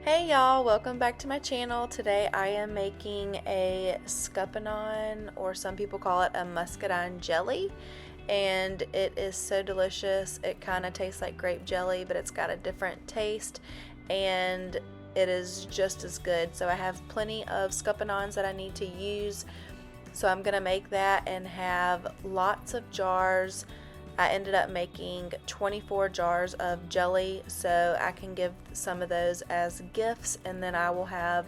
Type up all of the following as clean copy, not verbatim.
Hey y'all, welcome back to my channel. Today I am making a scuppernong, or some people call it a muscadine jelly, and it is so delicious. It kind of tastes like grape jelly, but it's got a different taste, and it is just as good. So I have plenty of scuppernongs that I need to use, so I'm gonna make that and have lots of jars. I ended up making 24 jars of jelly, so I can give some of those as gifts, and then I will have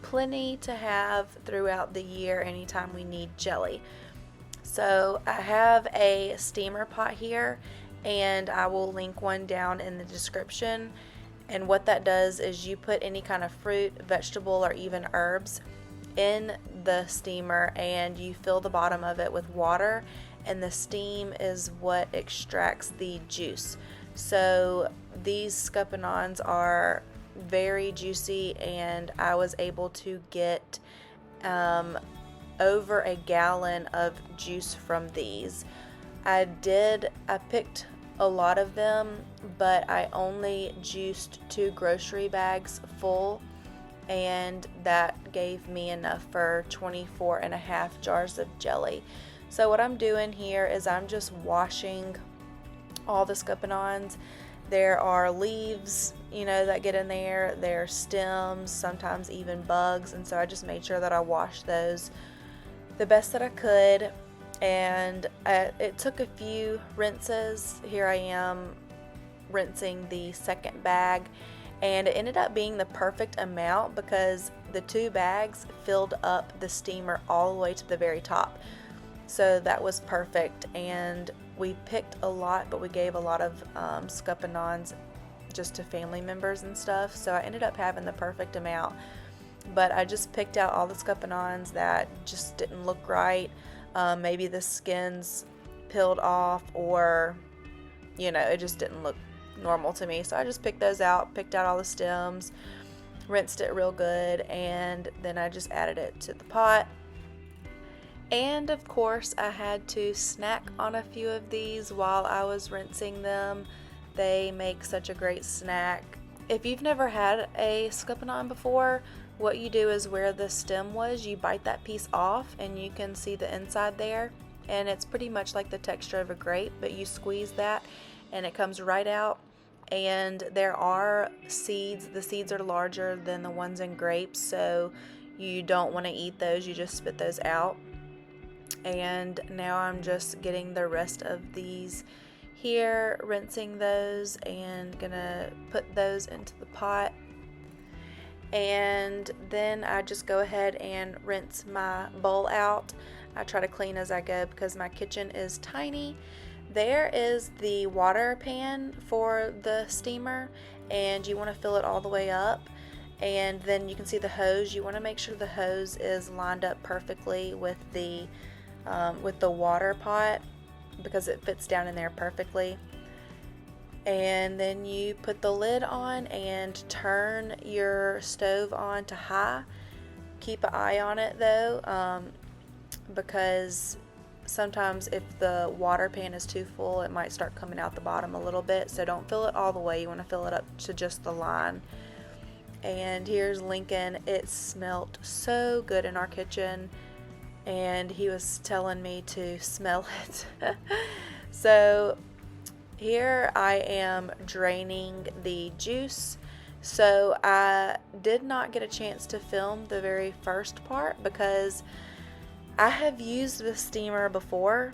plenty to have throughout the year anytime we need jelly. So I have a steamer pot here, and I will link one down in the description. And what that does is you put any kind of fruit, vegetable, or even herbs in the steamer, and you fill the bottom of it with water, and the steam is what extracts the juice. So these scuppernongs are very juicy, and I was able to get over a gallon of juice from these. I picked a lot of them, but I only juiced 2 grocery bags full, and that gave me enough for 24 and a half jars of jelly. So what I'm doing here is I'm just washing all the scuppernongs. There are leaves, that get in there. There are stems, sometimes even bugs, and so I just made sure that I washed those the best that I could. And it took a few rinses. Here I am rinsing the second bag, and it ended up being the perfect amount because the 2 bags filled up the steamer all the way to the very top. So that was perfect, and we picked a lot, but we gave a lot of scuppernongs just to family members and stuff, so I ended up having the perfect amount. But I just picked out all the scuppernongs that just didn't look right. Maybe the skin's peeled off, or it just didn't look normal to me, so I just picked those out, picked out all the stems, rinsed it real good, and then I just added it to the pot. And of course I had to snack on a few of these while I was rinsing them. They make such a great snack. If you've never had a scuppernong before, what you do is where the stem was, you bite that piece off and you can see the inside there, and it's pretty much like the texture of a grape, but you squeeze that and it comes right out. And there are seeds. The seeds are larger than the ones in grapes, so you don't want to eat those, you just spit those out. And now I'm just getting the rest of these here, rinsing those, and gonna put those into the pot. And then I just go ahead and rinse my bowl out. I try to clean as I go because my kitchen is tiny. There is the water pan for the steamer, and you want to fill it all the way up. And then you can see the hose. You want to make sure the hose is lined up perfectly with the water pot, because it fits down in there perfectly. And then you put the lid on and turn your stove on to high. Keep an eye on it though, because sometimes if the water pan is too full, it might start coming out the bottom a little bit, so don't fill it all the way. You want to fill it up to just the line. And here's Lincoln. It smelled so good in our kitchen, and he was telling me to smell it. So here I am draining the juice. So I did not get a chance to film the very first part because I have used the steamer before,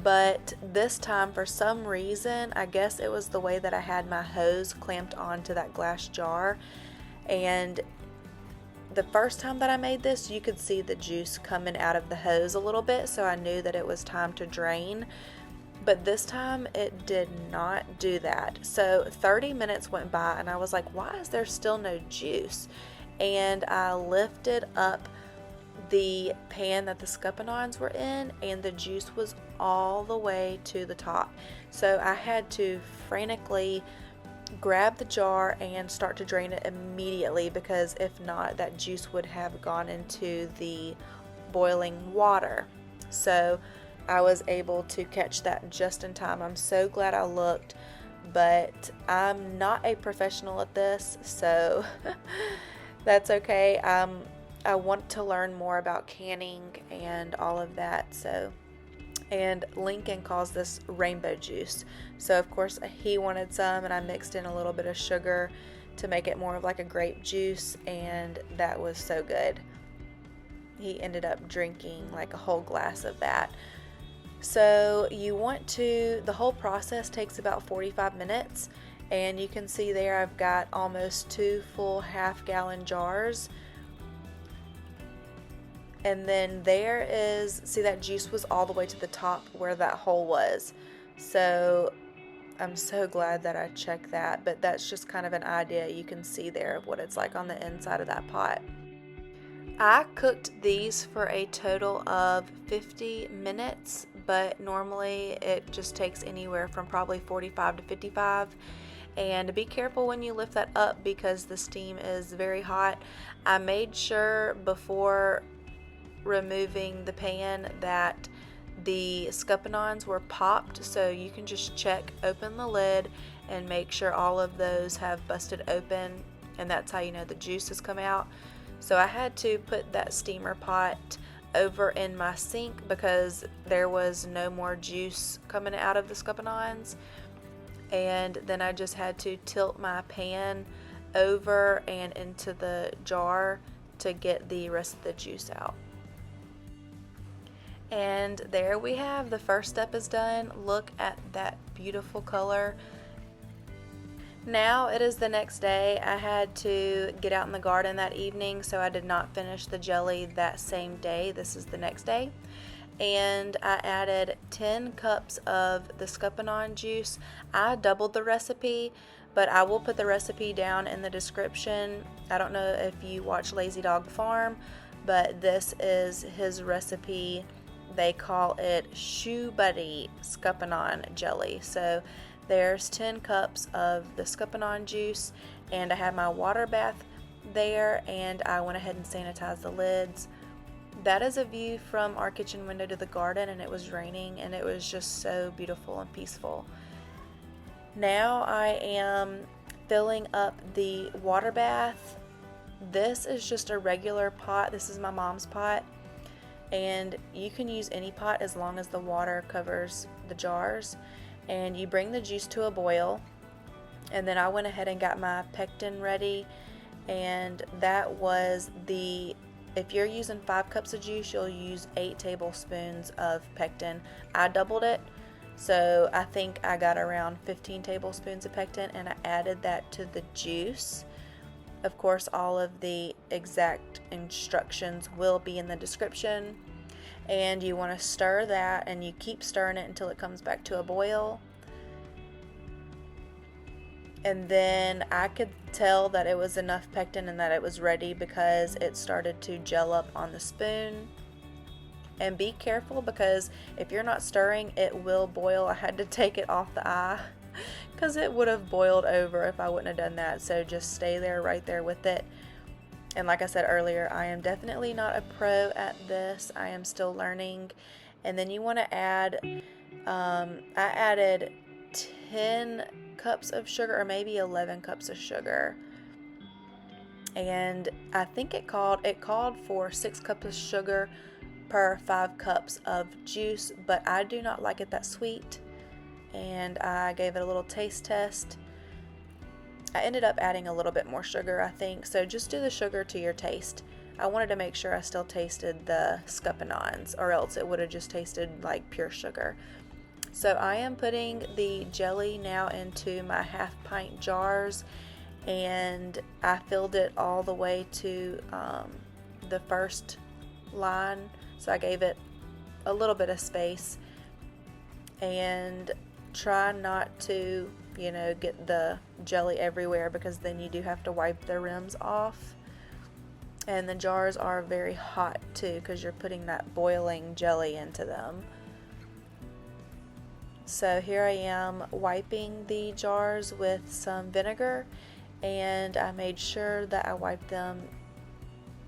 but this time for some reason, I guess it was the way that I had my hose clamped onto that glass jar, and the first time that I made this, you could see the juice coming out of the hose a little bit, so I knew that it was time to drain. But this time it did not do that. So 30 minutes went by and I was like, why is there still no juice? And I lifted up the pan that the scuppernongs were in, and the juice was all the way to the top. So I had to frantically grab the jar and start to drain it immediately, because if not, that juice would have gone into the boiling water. So I was able to catch that just in time. I'm so glad I looked. but I'm not a professional at this, so that's okay. I want to learn more about canning and all of that, so. And Lincoln calls this rainbow juice. So of course he wanted some, and I mixed in a little bit of sugar to make it more of like a grape juice, and that was so good. He ended up drinking like a whole glass of that. So the whole process takes about 45 minutes, and you can see there I've got almost 2 full half-gallon jars. And then see that juice was all the way to the top where that hole was. So I'm so glad that I checked that, but that's just kind of an idea you can see there of what it's like on the inside of that pot. I cooked these for a total of 50 minutes, but normally it just takes anywhere from probably 45 to 55. And be careful when you lift that up because the steam is very hot. I made sure before removing the pan that the scuppernons were popped, so you can just open the lid and make sure all of those have busted open, and that's how you know the juice has come out. So I had to put that steamer pot over in my sink because there was no more juice coming out of the scuppernons, and then I just had to tilt my pan over and into the jar to get the rest of the juice out. And there we have, the first step is done. Look at that beautiful color. Now it is the next day. I had to get out in the garden that evening, so I did not finish the jelly that same day. This is the next day. And I added 10 cups of the scuppernong juice. I doubled the recipe, but I will put the recipe down in the description. I don't know if you watch Lazy Dog Farm, but this is his recipe. They call it Shoe Buddy Scuppernong jelly. So there's 10 cups of the scuppernong juice, and I had my water bath there, and I went ahead and sanitized the lids. That is a view from our kitchen window to the garden, and it was raining, and it was just so beautiful and peaceful. Now I am filling up the water bath. This is just a regular pot. This is my mom's pot. And you can use any pot as long as the water covers the jars. And you bring the juice to a boil. And then I went ahead and got my pectin ready. And that was if you're using 5 cups of juice, you'll use 8 tablespoons of pectin. I doubled it. So I think I got around 15 tablespoons of pectin, and I added that to the juice. Of course, all of the exact instructions will be in the description. And you want to stir that, and you keep stirring it until it comes back to a boil. And then I could tell that it was enough pectin and that it was ready because it started to gel up on the spoon. And be careful, because if you're not stirring, it will boil. I had to take it off the eye because it would have boiled over if I wouldn't have done that. So just stay there, right there with it. And like I said earlier, I am definitely not a pro at this. I am still learning. And then you want to add, I added 10 cups of sugar, or maybe 11 cups of sugar. And I think it called for 6 cups of sugar per 5 cups of juice, but I do not like it that sweet. And I gave it a little taste test. I ended up adding a little bit more sugar, I think, so just do the sugar to your taste. I wanted to make sure I still tasted the scuppernons, or else it would have just tasted like pure sugar. So I am putting the jelly now into my half-pint jars, and I filled it all the way to the first line, so I gave it a little bit of space. And try not to, get the jelly everywhere, because then you do have to wipe the rims off. And the jars are very hot too, because you're putting that boiling jelly into them. So here I am wiping the jars with some vinegar, and I made sure that I wiped them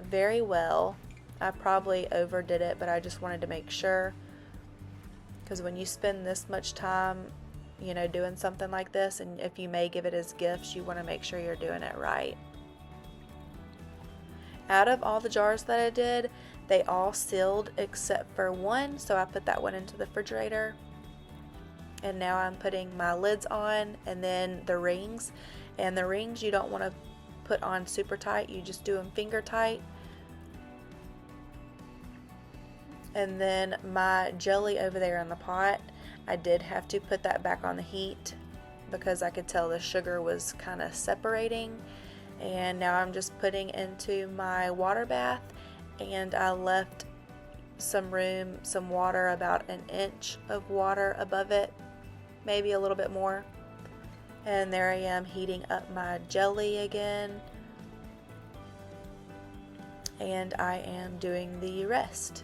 very well. I probably overdid it, but I just wanted to make sure, because when you spend this much time, you know, doing something like this, and if you may give it as gifts, you want to make sure you're doing it right. Out of all the jars that I did, they all sealed except for one, so I put that one into the refrigerator. And now I'm putting my lids on, and then the rings. And the rings you don't want to put on super tight, you just do them finger tight. And then my jelly over there in the pot, I did have to put that back on the heat because I could tell the sugar was kind of separating. And now I'm just putting into my water bath, and I left some room, some water, about an inch of water above it, maybe a little bit more. And there I am heating up my jelly again, and I am doing the rest.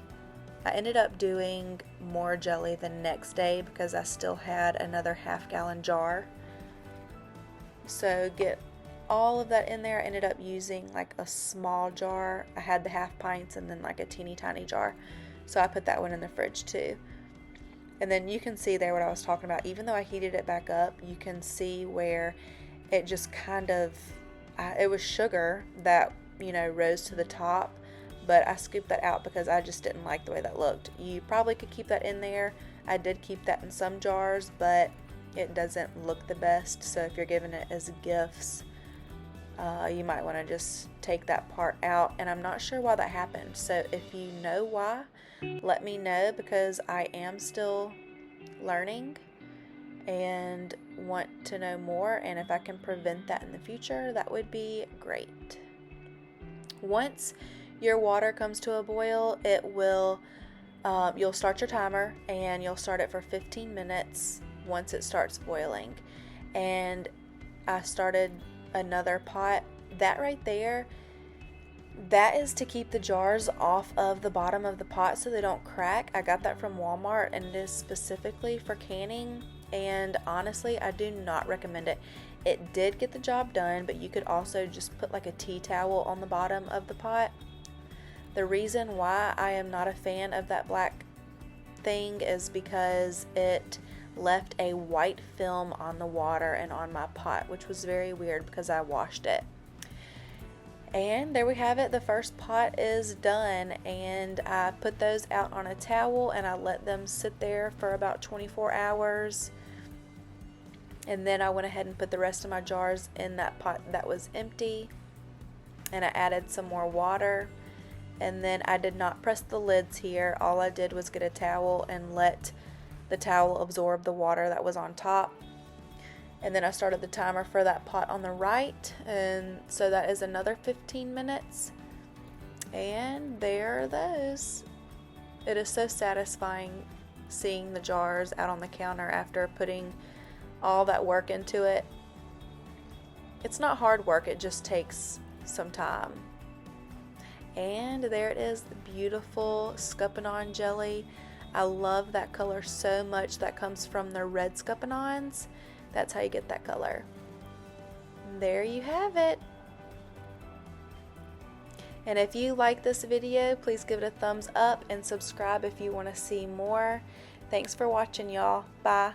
I ended up doing more jelly the next day because I still had another half-gallon jar. So get all of that in there. I ended up using like a small jar. I had the half pints and then like a teeny tiny jar. So I put that one in the fridge too. And then you can see there what I was talking about. Even though I heated it back up, you can see where it just kind of, it was sugar that, you know, rose to the top. But I scooped that out because I just didn't like the way that looked. You probably could keep that in there. I did keep that in some jars, but it doesn't look the best. So if you're giving it as gifts, you might want to just take that part out. And I'm not sure why that happened. So if you know why, let me know, because I am still learning and want to know more. And if I can prevent that in the future, that would be great. Once your water comes to a boil, it will, you'll start your timer and you'll start it for 15 minutes once it starts boiling. And I started another pot. That right there, that is to keep the jars off of the bottom of the pot so they don't crack. I got that from Walmart, and it is specifically for canning, and honestly, I do not recommend it. It did get the job done, but you could also just put like a tea towel on the bottom of the pot. The reason why I am not a fan of that black thing is because it left a white film on the water and on my pot, which was very weird because I washed it. And there we have it. The first pot is done, and I put those out on a towel and I let them sit there for about 24 hours. And then I went ahead and put the rest of my jars in that pot that was empty, and I added some more water. And then I did not press the lids here. All I did was get a towel and let the towel absorb the water that was on top. And then I started the timer for that pot on the right, and so that is another 15 minutes. And there are those. It is so satisfying seeing the jars out on the counter after putting all that work into it. It's not hard work, it just takes some time. And there it is, the beautiful scuppernong jelly. I love that color so much. That comes from the red scuppernongs. That's how you get that color. And there you have it. And if you like this video, please give it a thumbs up and subscribe if you want to see more. Thanks for watching, y'all. Bye.